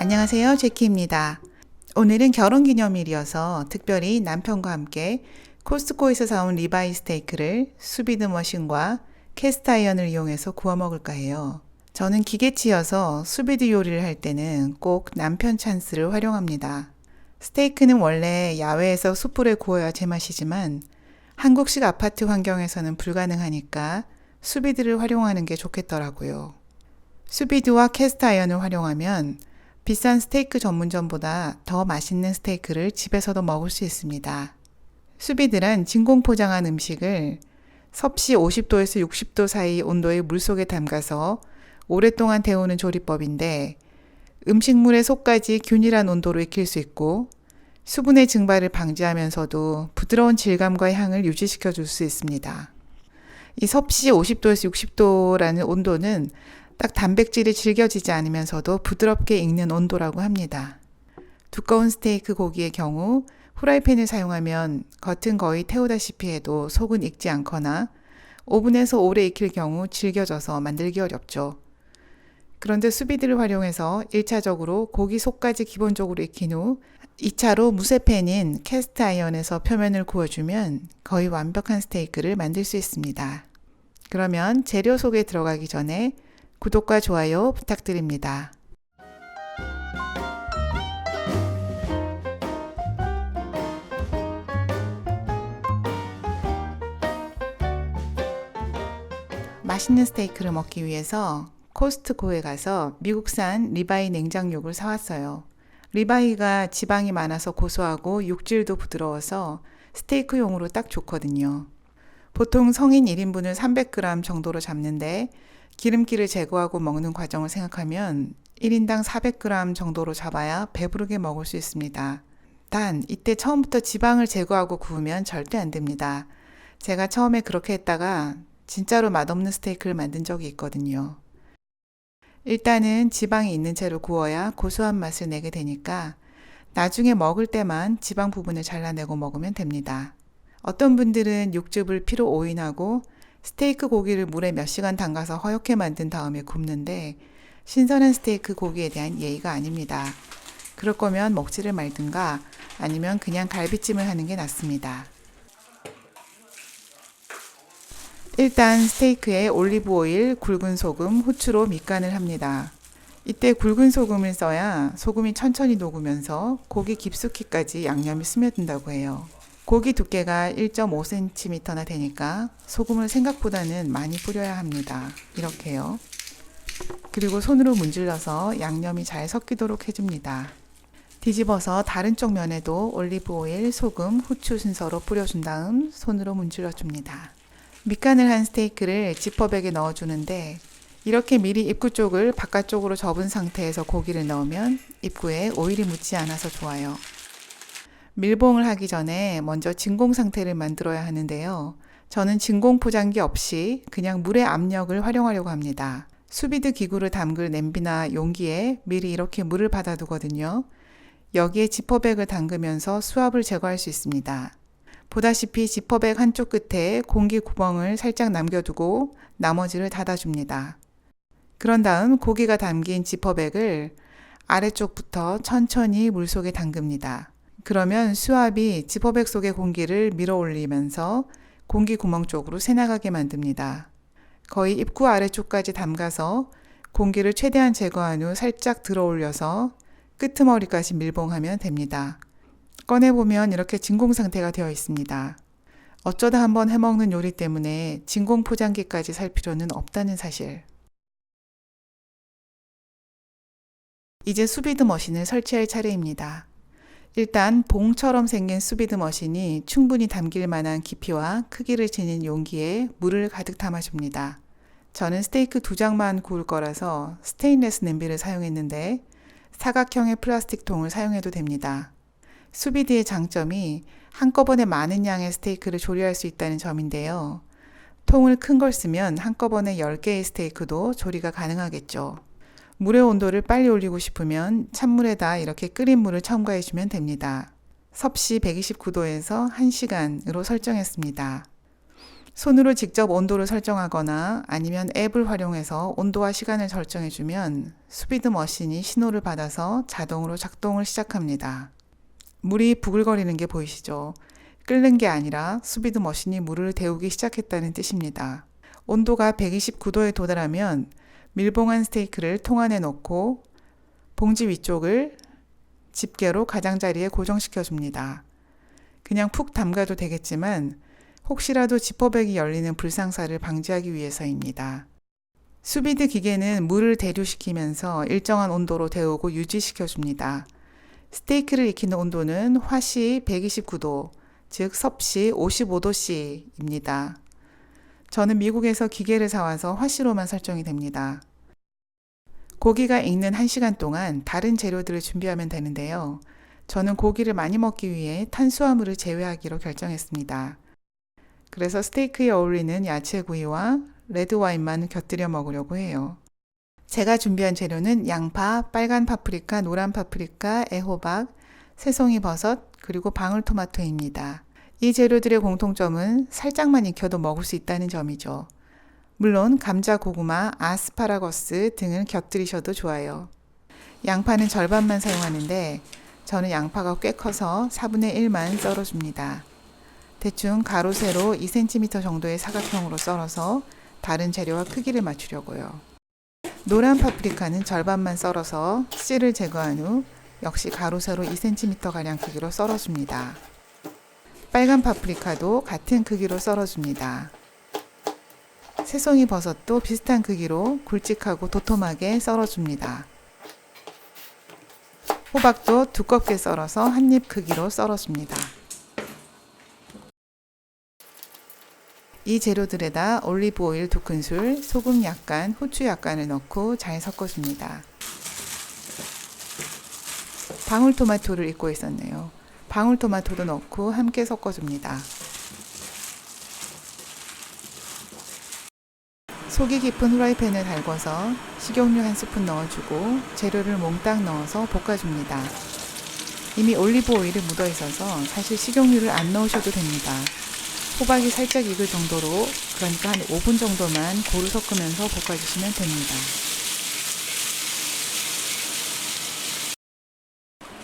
안녕하세요, 제키입니다. 오늘은 결혼기념일이어서 특별히 남편과 함께 코스트코에서 사온 리바이 스테이크를 수비드 머신과 캐스트 아이언을 이용해서 구워 먹을까 해요. 저는 기계치여서 수비드 요리를 할 때는 꼭 남편 찬스를 활용합니다. 스테이크는 원래 야외에서 숯불에 구워야 제맛이지만 한국식 아파트 환경에서는 불가능하니까 수비드를 활용하는 게 좋겠더라고요. 수비드와 캐스트 아이언을 활용하면 비싼 스테이크 전문점보다 더 맛있는 스테이크를 집에서도 먹을 수 있습니다. 수비드란 진공 포장한 음식을 섭씨 50도에서 60도 사이 온도의 물속에 담가서 오랫동안 데우는 조리법인데 음식물의 속까지 균일한 온도로 익힐 수 있고 수분의 증발을 방지하면서도 부드러운 질감과 향을 유지시켜 줄 수 있습니다. 이 섭씨 50도에서 60도라는 온도는 딱 단백질이 질겨지지 않으면서도 부드럽게 익는 온도라고 합니다. 두꺼운 스테이크 고기의 경우 후라이팬을 사용하면 겉은 거의 태우다시피 해도 속은 익지 않거나 오븐에서 오래 익힐 경우 질겨져서 만들기 어렵죠. 그런데 수비드를 활용해서 1차적으로 고기 속까지 기본적으로 익힌 후 2차로 무쇠팬인 캐스트 아이언에서 표면을 구워주면 거의 완벽한 스테이크를 만들 수 있습니다. 그러면 재료 소개 들어가기 전에 구독과 좋아요 부탁드립니다. 맛있는 스테이크를 먹기 위해서 코스트코에 가서 미국산 리바이 냉장육을 사왔어요. 리바이가 지방이 많아서 고소하고 육질도 부드러워서 스테이크용으로 딱 좋거든요. 보통 성인 1인분을 300g 정도로 잡는데 기름기를 제거하고 먹는 과정을 생각하면 1인당 400g 정도로 잡아야 배부르게 먹을 수 있습니다. 단 이때 처음부터 지방을 제거하고 구우면 절대 안 됩니다. 제가 처음에 그렇게 했다가 진짜로 맛없는 스테이크를 만든 적이 있거든요. 일단은 지방이 있는 채로 구워야 고소한 맛을 내게 되니까 나중에 먹을 때만 지방 부분을 잘라내고 먹으면 됩니다. 어떤 분들은 육즙을 피로 오인하고 스테이크 고기를 물에 몇 시간 담가서 허옇게 만든 다음에 굽는데 신선한 스테이크 고기에 대한 예의가 아닙니다. 그럴 거면 먹지를 말든가 아니면 그냥 갈비찜을 하는 게 낫습니다. 일단 스테이크에 올리브 오일, 굵은 소금, 후추로 밑간을 합니다. 이때 굵은 소금을 써야 소금이 천천히 녹으면서 고기 깊숙이까지 양념이 스며든다고 해요. 고기 두께가 1.5cm나 되니까 소금을 생각보다는 많이 뿌려야 합니다. 이렇게요. 그리고 손으로 문질러서 양념이 잘 섞이도록 해줍니다. 뒤집어서 다른 쪽 면에도 올리브 오일, 소금, 후추 순서로 뿌려준 다음 손으로 문질러 줍니다. 밑간을 한 스테이크를 지퍼백에 넣어주는데 이렇게 미리 입구 쪽을 바깥쪽으로 접은 상태에서 고기를 넣으면 입구에 오일이 묻지 않아서 좋아요. 밀봉을 하기 전에 먼저 진공 상태를 만들어야 하는데요. 저는 진공 포장기 없이 그냥 물의 압력을 활용하려고 합니다. 수비드 기구를 담글 냄비나 용기에 미리 이렇게 물을 받아두거든요. 여기에 지퍼백을 담그면서 수압을 제거할 수 있습니다. 보다시피 지퍼백 한쪽 끝에 공기 구멍을 살짝 남겨두고 나머지를 닫아줍니다. 그런 다음 고기가 담긴 지퍼백을 아래쪽부터 천천히 물속에 담급니다. 그러면 수압이 지퍼백 속의 공기를 밀어 올리면서 공기 구멍 쪽으로 새나가게 만듭니다. 거의 입구 아래쪽까지 담가서 공기를 최대한 제거한 후 살짝 들어 올려서 끄트머리까지 밀봉하면 됩니다. 꺼내보면 이렇게 진공 상태가 되어 있습니다. 어쩌다 한번 해먹는 요리 때문에 진공 포장기까지 살 필요는 없다는 사실. 이제 수비드 머신을 설치할 차례입니다. 일단 봉처럼 생긴 수비드 머신이 충분히 담길 만한 깊이와 크기를 지닌 용기에 물을 가득 담아줍니다. 저는 스테이크 2장만 구울 거라서 스테인레스 냄비를 사용했는데 사각형의 플라스틱 통을 사용해도 됩니다. 수비드의 장점이 한꺼번에 많은 양의 스테이크를 조리할 수 있다는 점인데요. 통을 큰 걸 쓰면 한꺼번에 10개의 스테이크도 조리가 가능하겠죠. 물의 온도를 빨리 올리고 싶으면 찬물에다 이렇게 끓인 물을 첨가해 주면 됩니다. 섭씨 129도에서 1시간으로 설정했습니다. 손으로 직접 온도를 설정하거나 아니면 앱을 활용해서 온도와 시간을 설정해주면 수비드 머신이 신호를 받아서 자동으로 작동을 시작합니다. 물이 부글거리는 게 보이시죠? 끓는 게 아니라 수비드 머신이 물을 데우기 시작했다는 뜻입니다. 온도가 129도에 도달하면 밀봉한 스테이크를 통 안에 넣고 봉지 위쪽을 집게로 가장자리에 고정시켜 줍니다. 그냥 푹 담가도 되겠지만 혹시라도 지퍼백이 열리는 불상사를 방지하기 위해서입니다. 수비드 기계는 물을 대류시키면서 일정한 온도로 데우고 유지시켜 줍니다. 스테이크를 익히는 온도는 화씨 129도, 즉 섭씨 55도씨입니다. 저는 미국에서 기계를 사와서 화씨로만 설정이 됩니다. 고기가 익는 1시간 동안 다른 재료들을 준비하면 되는데요. 저는 고기를 많이 먹기 위해 탄수화물을 제외하기로 결정했습니다. 그래서 스테이크에 어울리는 야채구이와 레드와인만 곁들여 먹으려고 해요. 제가 준비한 재료는 양파, 빨간 파프리카, 노란 파프리카, 애호박, 새송이 버섯, 그리고 방울토마토입니다. 이 재료들의 공통점은 살짝만 익혀도 먹을 수 있다는 점이죠. 물론 감자, 고구마, 아스파라거스 등을 곁들이셔도 좋아요. 양파는 절반만 사용하는데 저는 양파가 꽤 커서 4분의 1만 썰어줍니다. 대충 가로 세로 2cm 정도의 사각형으로 썰어서 다른 재료와 크기를 맞추려고요. 노란 파프리카는 절반만 썰어서 씨를 제거한 후 역시 가로 세로 2cm가량 크기로 썰어줍니다. 빨간 파프리카도 같은 크기로 썰어줍니다. 새송이 버섯도 비슷한 크기로 굵직하고 도톰하게 썰어줍니다. 호박도 두껍게 썰어서 한입 크기로 썰어줍니다. 이 재료들에다 올리브 오일 2큰술, 소금 약간, 후추 약간을 넣고 잘 섞어줍니다. 방울토마토를 잊고 있었네요. 방울토마토도 넣고 함께 섞어줍니다. 속이 깊은 후라이팬을 달궈서 식용유 1스푼 넣어주고 재료를 몽땅 넣어서 볶아줍니다. 이미 올리브 오일이 묻어 있어서 사실 식용유를 안 넣으셔도 됩니다. 호박이 살짝 익을 정도로, 그러니까 한 5분 정도만 고루 섞으면서 볶아주시면 됩니다.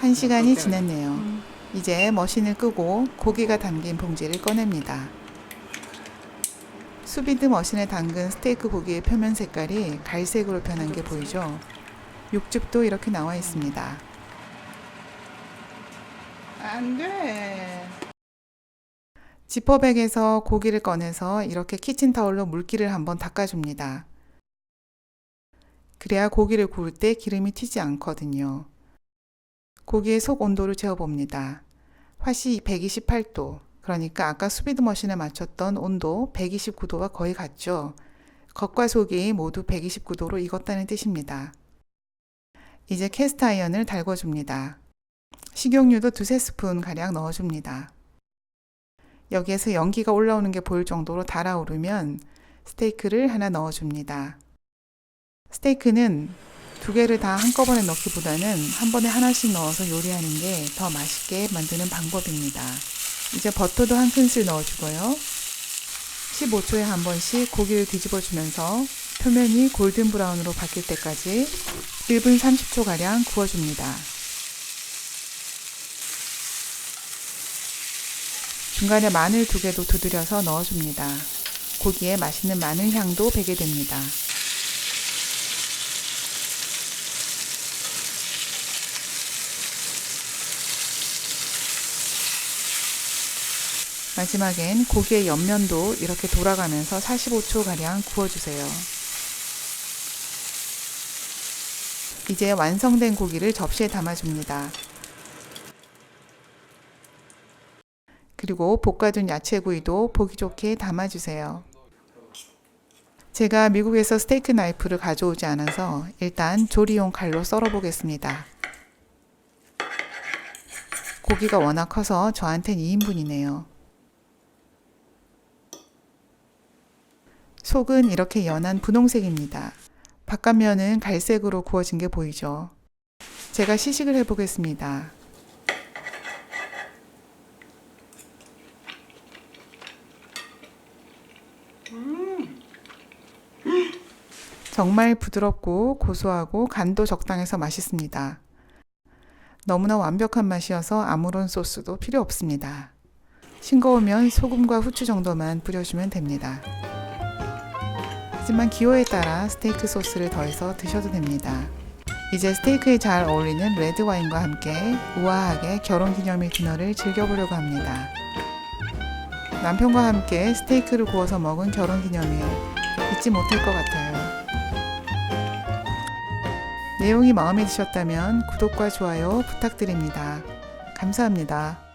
1시간이 지났네요. 이제 머신을 끄고 고기가 담긴 봉지를 꺼냅니다. 수비드 머신에 담근 스테이크 고기의 표면 색깔이 갈색으로 변한 게 보이죠? 육즙도 이렇게 나와 있습니다. 안 돼! 지퍼백에서 고기를 꺼내서 이렇게 키친타올로 물기를 한번 닦아줍니다. 그래야 고기를 구울 때 기름이 튀지 않거든요. 고기의 속 온도를 재어봅니다. 화씨 128도, 그러니까 아까 수비드 머신에 맞췄던 온도 129도와 거의 같죠. 겉과 속이 모두 129도로 익었다는 뜻입니다. 이제 캐스트 아이언을 달궈줍니다. 식용유도 2-3스푼 가량 넣어줍니다. 여기에서 연기가 올라오는 게 보일 정도로 달아오르면 스테이크를 하나 넣어줍니다. 스테이크는 2개를 다 한꺼번에 넣기보다는 한 번에 하나씩 넣어서 요리하는 게 더 맛있게 만드는 방법입니다. 이제 버터도 1큰술 넣어주고요. 15초에 한 번씩 고기를 뒤집어주면서 표면이 골든 브라운으로 바뀔 때까지 1분 30초가량 구워줍니다. 중간에 마늘 2개도 두드려서 넣어줍니다. 고기에 맛있는 마늘 향도 배게 됩니다. 마지막엔 고기의 옆면도 이렇게 돌아가면서 45초가량 구워주세요. 이제 완성된 고기를 접시에 담아줍니다. 그리고 볶아둔 야채구이도 보기 좋게 담아주세요. 제가 미국에서 스테이크 나이프를 가져오지 않아서 일단 조리용 칼로 썰어 보겠습니다. 고기가 워낙 커서 저한텐 2인분이네요. 속은 이렇게 연한 분홍색입니다. 바깥면은 갈색으로 구워진 게 보이죠? 제가 시식을 해보겠습니다. 정말 부드럽고 고소하고 간도 적당해서 맛있습니다. 너무나 완벽한 맛이어서 아무런 소스도 필요 없습니다. 싱거우면 소금과 후추 정도만 뿌려주면 됩니다. 하지만 기호에 따라 스테이크 소스를 더해서 드셔도 됩니다. 이제 스테이크에 잘 어울리는 레드 와인과 함께 우아하게 결혼기념일 디너를 즐겨보려고 합니다. 남편과 함께 스테이크를 구워서 먹은 결혼기념일 잊지 못할 것 같아요. 내용이 마음에 드셨다면 구독과 좋아요 부탁드립니다. 감사합니다.